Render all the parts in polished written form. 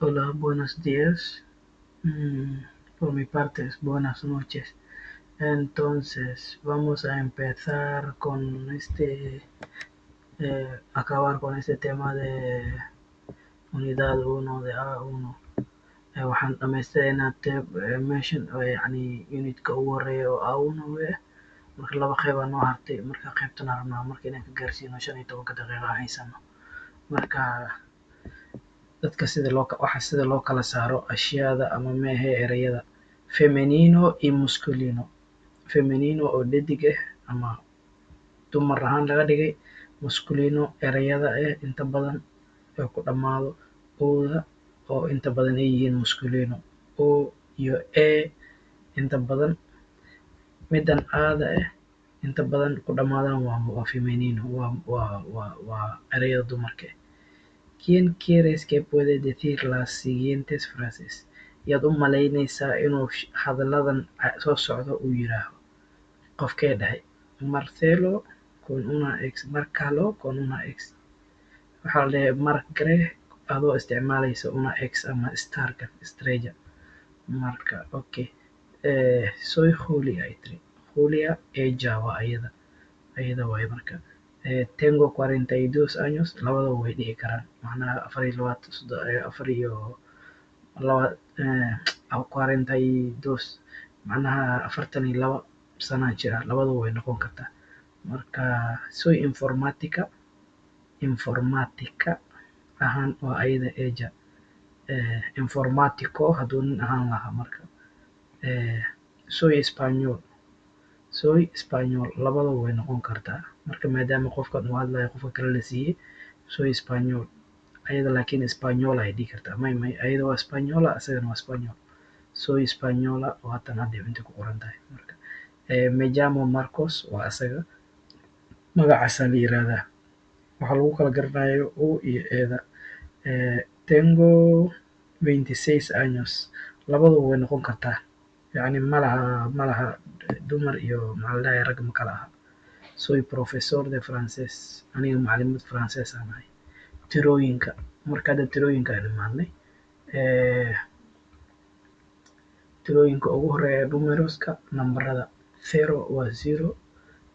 Hola, buenos días. Mm, por mi parte es buenas noches. Entonces, vamos a empezar con acabar con este tema de unidad uno de A1. waxaan dhammaystireynaa yani unitka ugu horeeya oo A1 ah. marka laba qeybaa noo hartay. marka qeybtana rabnaa marka inaan ka gaarsiino 15 daqiiqo haysano. marka sida loo kala saaro ashyaada ama mehe ereyada femenino iyo masculino. Femenino oo dhadig ah ama dumar ahaan laga dhigay, masculino ereyada inta badan ee ku dhammaado ooda oo inta badan ay yihiin masculino. O iyo e inta badan, midan aada inta badan ku dhammaadana waa femenino, waa ereyada dumarka. ¿Quién quieres que puede decir las siguientes frases? Yaad u malaynaysaa inuu hadalladan soo socdo uu yiraaho? Qofkee dhahay? Marcelo con una ex, Marcelo con una ex. Waxaa la dhahay Margaret adoo isticmaalaysa una ex ama starka estrella. Marka okay. Soy Julia ay tiri. Julia ella waa ayada waaye marka. Tengo 42 años, labadaba way dhihi karaan. Macnaha 42 macnaha 42 sana jira, labadaba way noqon kartaa. Marka soy informatica ahaan waa ayada ella. Informatico hadduu nin ahaan lahaa marka. Soy español labadaba way noqon kartaa. Marka maadaama qofkan uu hadlayo qofka kale la siiyey soy español, ayada laakiin española ay dhihi kartaa. May ayada waa española, asagana waa español. Soy española waa tan hadda inta ku qoran tahay. Marka me llamo Marcos waa asaga, magacaasaa la yiraahdaa. Waxaa lagu kala garanayo o iyo eeda. Tengo 26 años, labadaba way noqon kartaa. yacni malaha dumar iyo maxaa la dhahaye rag ma kala aha. Soy profesor de francés, aniga maclimad Faransees aan ahay. Tirooyinka, marka hadda tirooyinka aan imaadnay. Tirooyinka ugu horeeya numeroska, nambarada. 0 waa 0,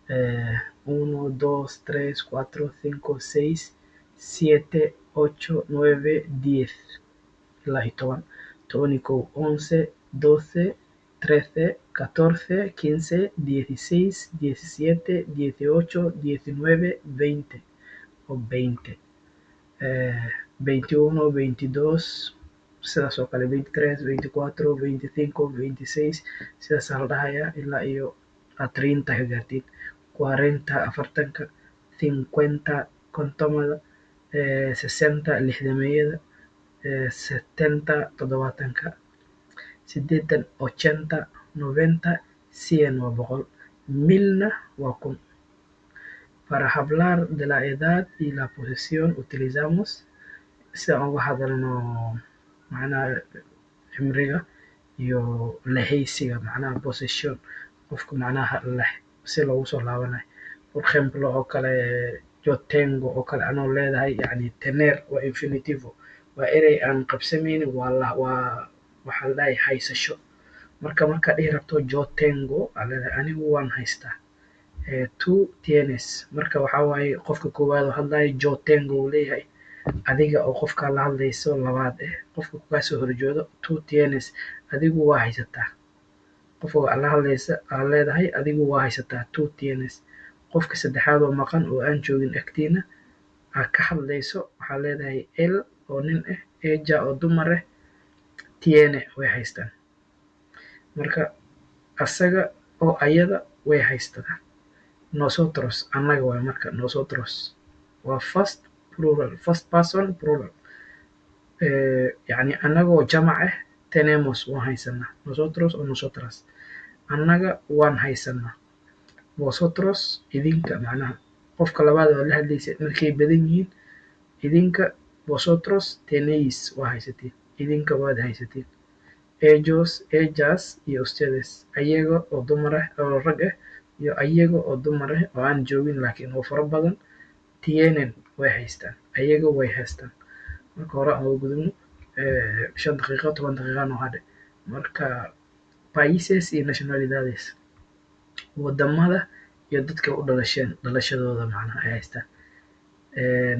1, 2, 3, 4, 5, 6, 7, 8, 9, 10 ilaa iyo 10. 11, 11, 12, 13, 14, 15, 16, 17, 18, 19, 20 o 20. 21, 22, sidaas oo kale 23, 24, 25, 26 sidaasaa la dhahayaa ilaa iyo aad 30 ka gaartiin. 40 afartanka, 50 kontomada, 60 lixdameeyada, 70 toddobaatanka, 80 80, 90 100 waa boqol, 1000 waa kun. Para hablar de la edad y la posición utilizamos si aan uga hadalno macnaha cimriga iyo lahaysiga macnaha position qofka macnaha si loogu soo laabanayo. Por ejemplo oo kale yo tengo oo kale anoo leedahay yacni tener waa infinitivo, waa erey aan qabsamaynin, waxaa la dhahay haysasho. Markaad dhihi rabto yo tengo aa leedahay anigu waan haystaa. Tú tienes marka waxaa waaye qofka koowaad oo hadlayo yo tengo uu leeyahay. Adiga oo qofka la hadlayso labaad qofka kaa soo horjeedo tú tienes adigu waa haysataa. Qofka la hadlaysa aa leedahay adigu waa haysataa tú tienes. Qofka saddexaad oo maqan oo aan joogin agtiina aa ka hadlayso waxaa leedahay él oo nin ella oo dumar tiene way haystaan. Marka asaga oo ayada way haystaan. Nosotros annaga waay marka nosotros waa first person plural. yacni annagoo jamac tenemos waan haysanaa. Nosotros o nosotras annaga waan haysanaa. Vosotros idinka macnaha qofka labaad oo la hadlaysa markay badan yihiin idinka. Vosotros tenéis waa haysatiin, idinka waad haysatiin. Ellos, ellas iyo ustedes ayaga oo dumar oo rag iyo ayaga oo dumar oo aan joogin laakiin oo fara badan tienen way haystaan, ayaga way haystaan. Marka hore aan uga gudubno 5 daqiiqo 10 daqiiqa noo hadhe. Marka países iyo nationalidades wadamada iyo dadka u dhalashadooda macnaha ay haystaan.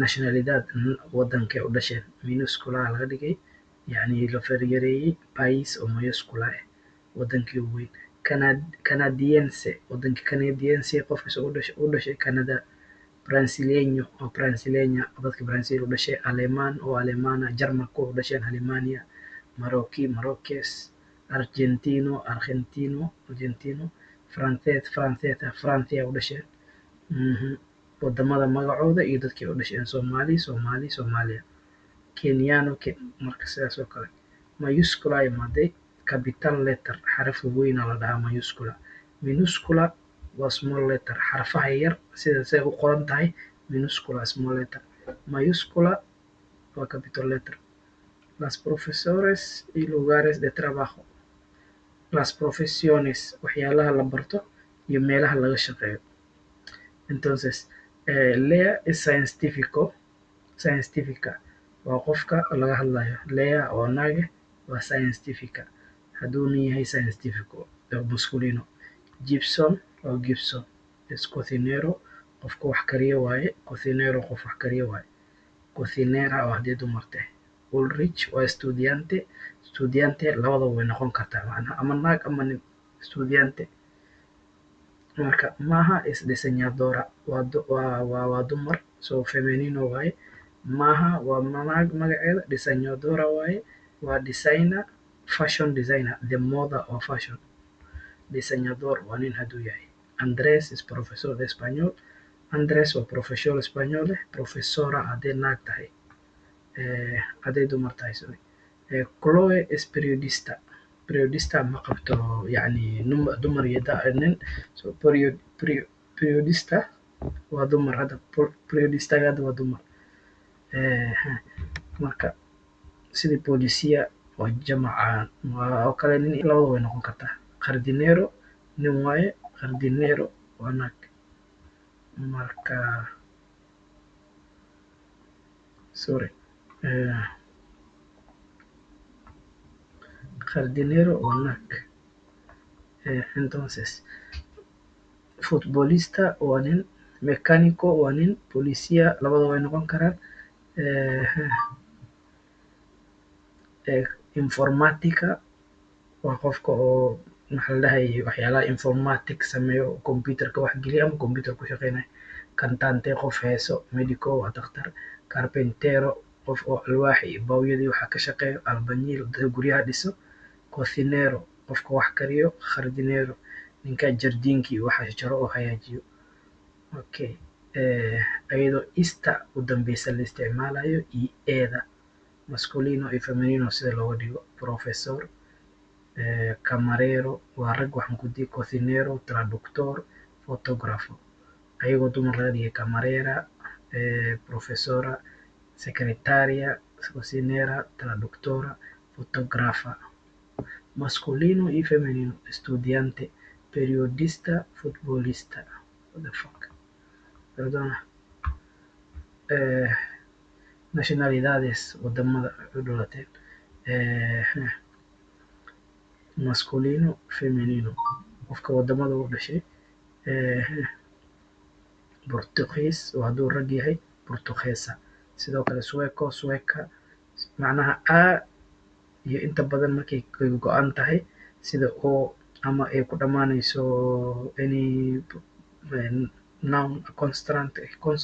Nationalidad wadankay u dhasheen minuscula laga dhigay, yacni la faryareeyey. País oo mayuscula wadankii ugu weyn. Canadiense wadankii Canadiense qofkas u dhashay Canada. Brasileño oo Brasileña dadka Brazil u dhashay. Alemaan oo Alemana Jarmalka u dhasheen Alemania. Maroki Marokes. Argentino Argentino. Francesa Francia u dhasheen. Wadamada magacooda iyo dadkii u dhasheen. Soomaaliya. Kenyano marka sidaas oo kale. Mayuscula imaaday capital letter xarafka weyn la dhahaa mayuscula. Minuscula waa small letter xarfaha yar sida say u qoran tahay. Minuscula small letter. Mayuscula waa capital letter. Las profesores y lugares de trabajo. Las profesiones waxyaalaha la barto iyo meelaha laga shaqeeyo. Entonces lea es scientifica waa qofka laga hadlayo. Lea oo naage waa scientifica hadduu nin yahay scientifico masculino. Gibson oo Gibson es cocinero qofka wax kariyo waaye. Cocinero qof wax kariyo waaye. Cocinera oo haddii dumar tahay. Ulrich waa estudiante labadaba way noqon kartaa macnaha ama naag ama nin. Estudiante marka Maja es diseñadora waa dumar so femenino waaye. Maja waa naag magaceeda. Diseñadora waaye waa designer fashion designer the mother of fashion. Diseñador waa nin hadduu yahay. Andrés es profesor de español. Andrés waa profesor español profesora hadday naag tahay. Hadday dumar tahay sorry. Chloe es periodista ma qabto yacni dumar iyo nin. So periodista waa dumar hadda. Periodistaga hadda waa dumar. Marka sidii polisia waa jamaca oo kale nin labada way noqon kartaa. Jardinero nin waaye. Jardinero waa naag. Marka sorry jardinero waa naag. Entonces futbolista waa nin. Mecánico waa nin. Polisia labada way noqon karaan. Informatica waa qofka oo maxaa la dhahay waxyaalaha informatic sameeyo computerka wax geliya ama computer ku shaqeynayo. Cantante qof heeso. Medico waa dhakhtar. Carpintero qof oo alwaax iyo baawyadii waxa ka shaqeeyo. Albañil dadka guryaha dhiso. Cocinero qofka wax kariyo. Jardinero ninka jardiinkii waxa jaro oo hagaajiyo. Okay ayadoo ista u dambeysa la isticmaalayo iyo eeda masculino iyo femenino sida looga dhigo. Professor camarero waa rag waxaan ku dihi. Cocinero traductor photographer ayagoo dumar laga dhigay. Camarera professora secretaria cocinera traductora photographer. Masculino y femenino. Estudiante periodista futbolista. What the fuck perdona. Nacionalidades wadamada u dhalateen. Masculino femenino qofka wadamada u dhashay. Portuguese waa hadduu rag yahay. Portuguesa sidoo kale. Sueco sueca macnaha iyo inta badan markay go-an tahay sida oo ama ay ku dhammaanayso any noun consonant ay ku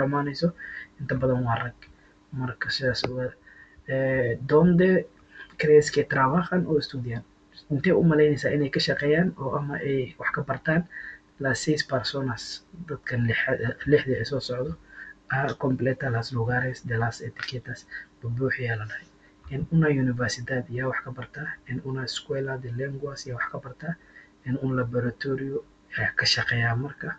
dhammaanayso inta badan waa rag. Marka sidaas ogaada. Donde crees que trabajan o estudian? Intee u malaynaysaa inay ka shaqeeyaan oo ama ay wax ka bartaan? Las 6 personas dadkan lixda ee soo socdo. Completa las lugares de las etiquetas bubuuxiyaa la dhahay. En una universidad yaa wax ka bartaa. En una escuela de lenguas yaa wax ka bartaa. En un laboratorio yaa ka shaqeeyaa marka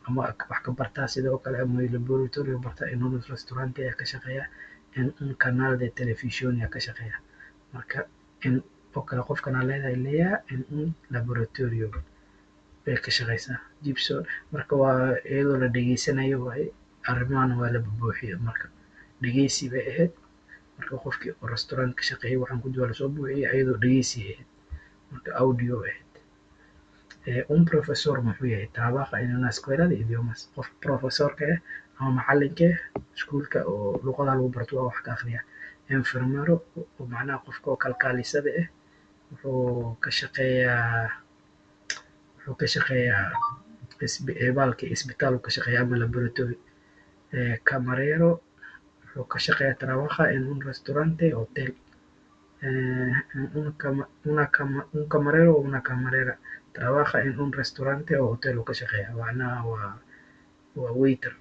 ama wax ka bartaa sidoo kale ama laboratorio bartaa. En un restaurante yaa ka shaqeeyaa. En un canal de televisión yaa ka shaqeeyaa. Marka oo kale qofkan aa leedahay leeyaa en un laboratorio bay ka shaqeysaa. Gibson marka waa iyadoo la dhageysanayo waaye. Arrimahan waa la bubuuxiyo marka dhageysi bay ahayd. marka qofkii oo restaurant ka shaqeeyay waxaan ku duwala soo buuxiyay ayadoo dhegeysi ahayd marka audio ahayd. Un profesor muxuu yahay trabaja en una escuela de idiomas qof profesorka ah ama macalinka iskuulka oo luqadaha lagu barto waa wax ka akhriya. Enfermero oo macnaha qofka oo kalkaalisada ah wuxuu ka shaqeeyaa baalki isbitaal ka shaqeeya ama laboratory. Camarero wuxuu ka shaqeeyaa trabaja en un restaurante hotel. Un camarero o una camarera trabaja en un restaurante o hotel uu ka shaqeeyaa macnaha waa waiter.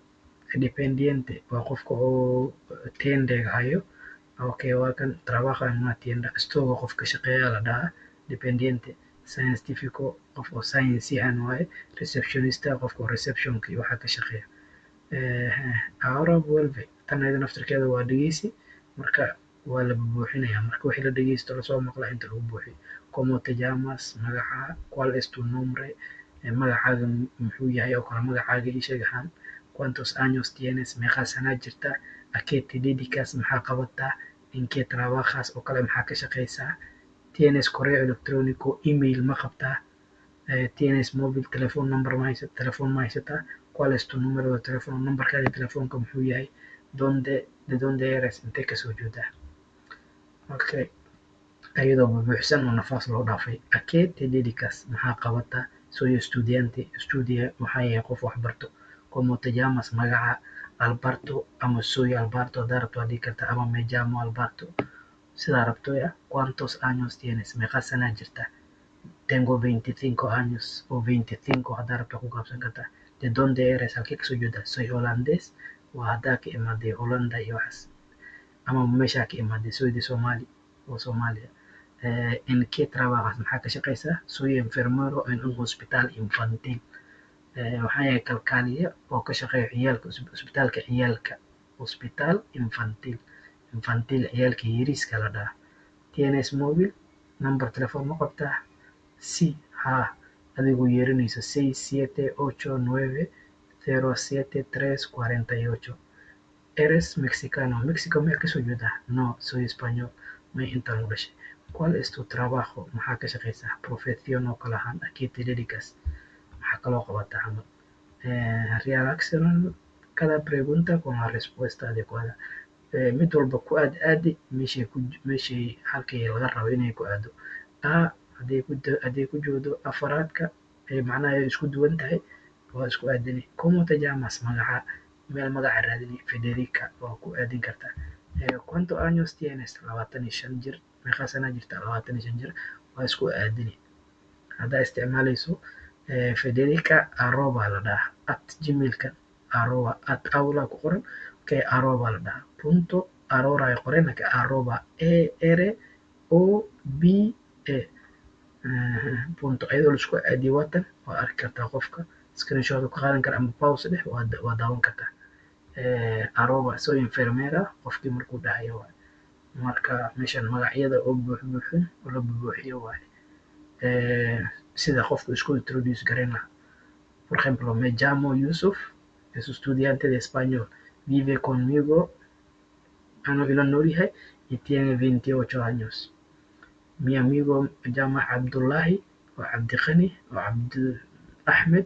Dependiente waa qofka oo tendega hayo. Okay, waa kan trabaja en una tienda store qof ka shaqeeya la dhahaa dependiente. Scientifico qof oo science yahan waaye. Receptionista qofka oo receptionka iyo waxa ka shaqeeya. Ahora vuelve tan ayada naftirkeeda waa dhegeysi marka waa la buuxinayaa marka wixii la dhegeysto lasoo maqla inta lagu buuxiyo. Como te llamas magaca, cuál es tu nombre, magacaaga muxuu yahay oo kale magacaaga ii sheeg ahaan. Cuántos años tienes meeqa sana jirta, a qué te dedicas maxaa qabataa, en qué trabajas oo kale maxaa ka shaqeysaa. Tienes correo electrónico email ma qabtaa. Tienes móvil telephone number ma haysataa telefoon ma haysataa. ¿Cuál es tu número de teléfono numberkaaga telefoonka muxuu yahay. De dónde eres intee kasoo jeedaa. Okay, ayadoo buuxsan oo nafaas loo dhaafay. A qué te dedicas maxaa qabataa. Soy estudiante estudia maxaa yahay qof wax barto. Como te llamas magaca. Alberto ama soy Alberto hadaa rabto waa dhihi kartaa ama me llamo Alberto sidaa rabto ya. ¿Cuántos años tienes meeqa sana jirta. Tengo 25 años o 25 hadaa rabto ku gaabsan kartaa. De dónde eres halkee kasoo jeedaa. Soy holandés waa hadaa ka imaaday Holanda iyo waxaas ama meeshaa ka imaaday. Soy de Somali oo Soomaaliya. En qué trabajas maxaa ka shaqeysaa. Soy enfermero en un hospital infantil. Waxaan yahay kalkaaliye oo ka shaqeeya ciyaalka isbitaalka ciyaalka. Hospital infantil ciyaalka yariiska la dhahaa. Tienes móvil number telefoon ma qabtaa. Sí haa adigoo yeerinayso 678907348. Eres mexicano Mexico meel kasoo jeedaa. No soy español may intaan u dhashay. ¿Cuál es tu trabajo maxaa ka shaqeysaa. Profesión oo kala ahaan a qué te dedicas maxaa kaloo qabataa camal. Reacciona cada pregunta con la respuesta adecuada. Mid walba ku aadi meeshay halkii laga rabo inay ku aado. Haddii ku joogdo afaraadka macnaha ay isku duwan tahay waa isku aadini. Como te llamas magaca meel magaca raadini. Federica waa ku aadin kartaa. ¿Cuántos años tienes 25 jir meeqa sana jirta 25 jir waa isku aadini. Haddaa isticmaalayso Federica arroba la dhahaa @gmail.com arroba @aula ku qoran okay arroba la dhahaa punto arora ay qoran laakiin arroba AROBA punto ayadoo laisku aadiyo watan waa arki kartaa qofka screenshot ka qaadan kara ama pause dheh waa daawan kartaa. Arroba soy enfermera qofkii markuu dhahayo waaye. Marka meeshan magacyada oo buuxin oo la buuxiyo waaye. Sida qofku isku introduce gareyn lahaa. Por ejemplo, me llamo Yusuf, es estudiante de español, vive conmigo, ila nool yahay y tiene 28 años. Mi amigo me llama Abdullahi o Abdiqani o Abdi Ahmed,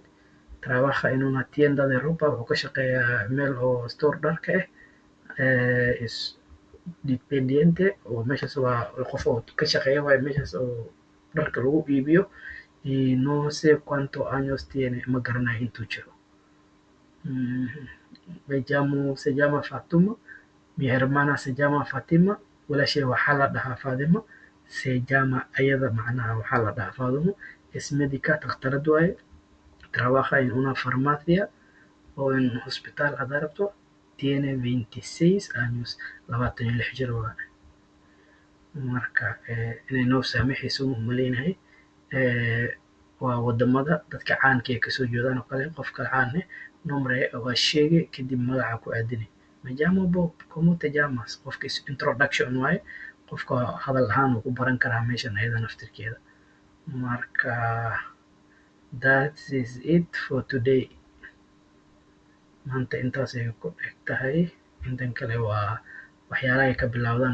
trabaja en una tienda de ropa wuxuu ka shaqeeyaa meel oo store dharka ah. Es dependiente oo meeshaas waa qof oo ka shaqeeya waaye meeshaas oo dharka lagu iibiyo. Y no sé cuántos años tiene ma garanayo intuu jiro. Se llama Fatuma. Mi hermana se llama Fatima. Walaashay waxaa la dhahaa Fatima. Se llama ayada macnaha waxaa la dhahaa Fatima. Es médica dhakhtarad waaye. Trabaja en una farmacia o en un hospital hadaa rabto. Tiene 26 años 26 jir waaye. Marka inay noo saamaxayso u maleynahay. Waa wadamada dadka caanka ee kasoo jeedaan oo kale qofka caan nombre waa sheegay kadib magaca ku aadini. Me llamo Bob. Como te llamas qofka introduction waaye qofka hadal ahaan uu ku baran karaa meeshan ayada naftirkeeda. Marka that is it for today. Maanta intaas ay ku eg tahay intan kale waa waxyaalaha ay ka bilowdaan